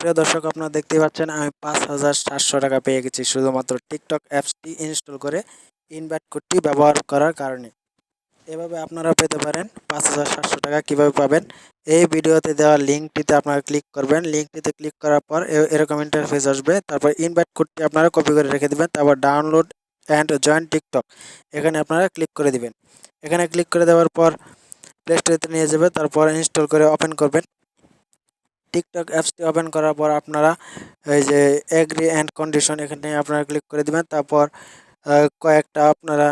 প্রিয় দর্শক, আপনারা দেখতেই পাচ্ছেন আমি ৫,৭০০ টাকা পেয়ে গেছি শুধুমাত্র টিকটক অ্যাপসটি ইনস্টল করে ইনভাইট কোডটি ব্যবহার করার কারণে। এভাবে আপনারা পেতে পারেন ৫,৭০০ টাকা। কীভাবে পাবেন? এই ভিডিওতে দেওয়া লিঙ্কটিতে আপনারা ক্লিক করবেন। লিঙ্কটিতে ক্লিক করার পর এরকম ইন্টারফেস আসবে। তারপর ইনভাইট কোডটি আপনারা কপি করে রেখে দেবেন। তারপর ডাউনলোড অ্যান্ড জয়েন টিকটক, এখানে আপনারা ক্লিক করে দিবেন। এখানে ক্লিক করে দেওয়ার পর প্লে স্টোরেতে নিয়ে যাবে। তারপর ইনস্টল করে ওপেন করবেন। টিকটক অ্যাপসটি ওপেন করার পর আপনারা এই যে এগ্রি অ্যান্ড কন্ডিশন, এখানে আপনারা ক্লিক করে দিবেন। তারপর কয়েকটা আপনারা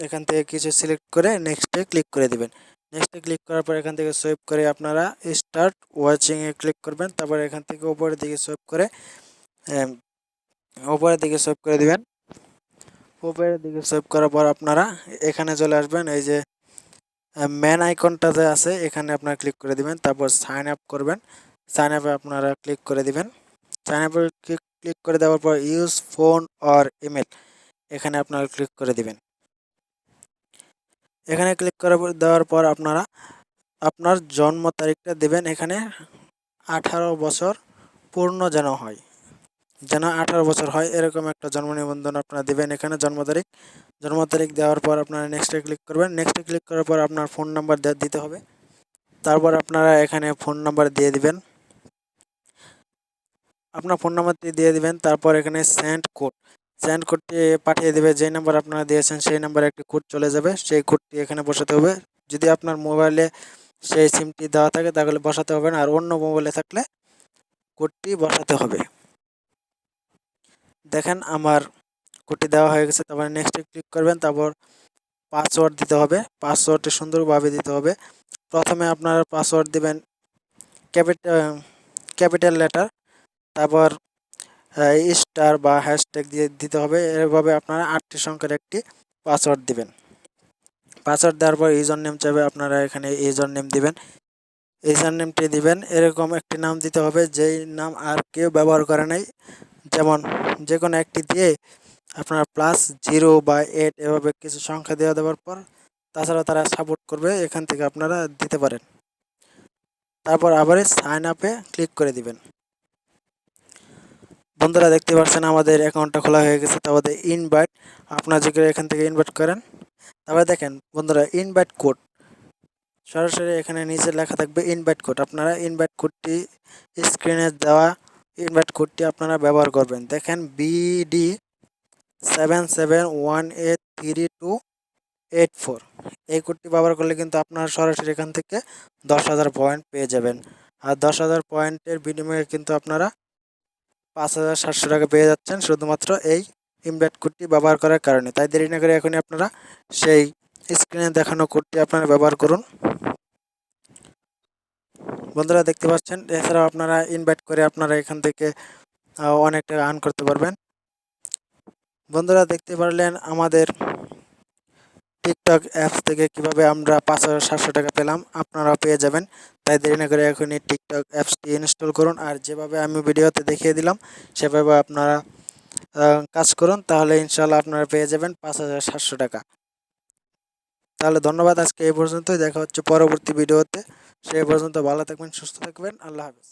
এখান থেকে কিছু সিলেক্ট করে নেক্সটে ক্লিক করে দিবেন। নেক্সটে ক্লিক করার পর এখান থেকে সোয়াইপ করে আপনারা স্টার্ট ওয়াচিংয়ে ক্লিক করবেন। তারপর এখান থেকে উপরের দিকে সোয়াইপ করে উপরের দিকে সোয়াইপ করে দিবেন। উপরের দিকে সোয়াইপ করার পর আপনারা এখানে চলে আসবেন। এই যে ম্যান আইকনটাতে আছে, এখানে আপনারা ক্লিক করে দিবেন। তারপর সাইন আপ করবেন। সাইন আপে আপনারা ক্লিক করে দিবেন। সাইন আপে ক্লিক করে দেওয়ার পর ইউজ ফোন অর ইমেল, এখানে আপনারা ক্লিক করে দিবেন। এখানে ক্লিক করে দেওয়ার পর আপনারা আপনার জন্ম তারিখটা দেবেন। এখানে 18 বছর পূর্ণ যেন হয়, 18 বছর হয় এরকম একটা জন্ম নিবন্ধন আপনারা দেবেন। এখানে জন্ম তারিখ দেওয়ার পর আপনারা নেক্সটে ক্লিক করবেন। নেক্সটে ক্লিক করার পর আপনার ফোন নাম্বার দিতে হবে। তারপর আপনারা এখানে ফোন নাম্বার দিয়ে দিবেন। আপনার ফোন নাম্বারটি দিয়ে দিবেন। তারপর এখানে সেন্ড কোডটি পাঠিয়ে দেবে। যে নাম্বার আপনারা দিয়েছেন সেই নাম্বারে একটি কোড চলে যাবে। সেই কোডটি এখানে বসাতে হবে। যদি আপনার মোবাইলে সেই সিমটি দেওয়া থাকে তাহলে বসাতে হবে না, আর অন্য মোবাইলে থাকলে কোডটি বসাতে হবে। দেখেন আমার কোডটি দেওয়া হয়ে গেছে। তারপরে নেক্সটে ক্লিক করবেন। তারপর পাসওয়ার্ড দিতে হবে। পাসওয়ার্ডটি সুন্দরভাবে দিতে হবে। প্রথমে আপনারা পাসওয়ার্ড দিবেন ক্যাপিটাল লেটার, তারপর স্টার বা হ্যাশট্যাগ দিয়ে দিতে হবে। এভাবে আপনারা 8টি সংখ্যার একটি পাসওয়ার্ড দিবেন। পাসওয়ার্ড দেওয়ার পর ইউজার নেম চাইবে, আপনারা এখানে ইউজার নেম দিবেন। ইউজার নেমটি দিবেন, এরকম একটি নাম দিতে হবে যেই নাম আর কেউ ব্যবহার করে নাই। যেমন যে কোনো একটি দিয়ে আপনার +0 বা 8 এভাবে কিছু সংখ্যা দেওয়ার পর তাছাড়া তারা সাপোর্ট করবে, এখান থেকে আপনারা দিতে পারেন। তারপর আবার সাইন আপে ক্লিক করে দিবেন। বন্ধুরা দেখতে পাচ্ছেন আমাদের অ্যাকাউন্টটা খোলা হয়ে গেছে। তারপরে ইনভাইট, আপনারা যে এখান থেকে ইনভাইট করেন। তারপরে দেখেন বন্ধুরা, ইনভাইট কোড সরাসরি এখানে নিচে লেখা থাকবে ইনভাইট কোড। আপনারা ইনভাইট কোডটি স্ক্রিনে দেওয়া ইনভাইট কোডটি আপনারা ব্যবহার করবেন। দেখেন BD77183284, এই কোডটি ব্যবহার করলে কিন্তু আপনারা সরাসরি এখান থেকে 10,000 পয়েন্ট পেয়ে যাবেন। আর 10,000 পয়েন্টের বিনিময়ে কিন্তু আপনারা ৫,৭০০ টাকা পেয়ে যাচ্ছেন শুধুমাত্র এই ইনভাইট কোডটি ব্যবহার করার কারণে। তাই দেরি না করে এখনই আপনারা সেই স্ক্রিনে দেখানো কোডটি আপনারা ব্যবহার করুন। বন্ধুরা দেখতে পাচ্ছেন, এছাড়াও আপনারা ইনভাইট করে আপনারা এখান থেকে অনেক টাকা আর্ন করতে পারবেন। বন্ধুরা দেখতে পারলেন আমাদের টিকটক অ্যাপস থেকে কিভাবে আমরা ৫,৭০০ টাকা পেলাম, আপনারাও পেয়ে যাবেন। তাই দেরি না করে এখনই টিকটক অ্যাপসটি ইনস্টল করুন। আর যেভাবে আমি ভিডিওতে দেখিয়ে দিলাম সেভাবে আপনারা কাজ করুন, তাহলে ইনশাল্লাহ আপনারা পেয়ে যাবেন ৫,৭০০ টাকা। তাহলে ধন্যবাদ, আজকে এই পর্যন্তই। দেখা হচ্ছে পরবর্তী ভিডিওতে। সেই পর্যন্ত ভালো থাকবেন, সুস্থ থাকবেন। আল্লাহ হাফেজ।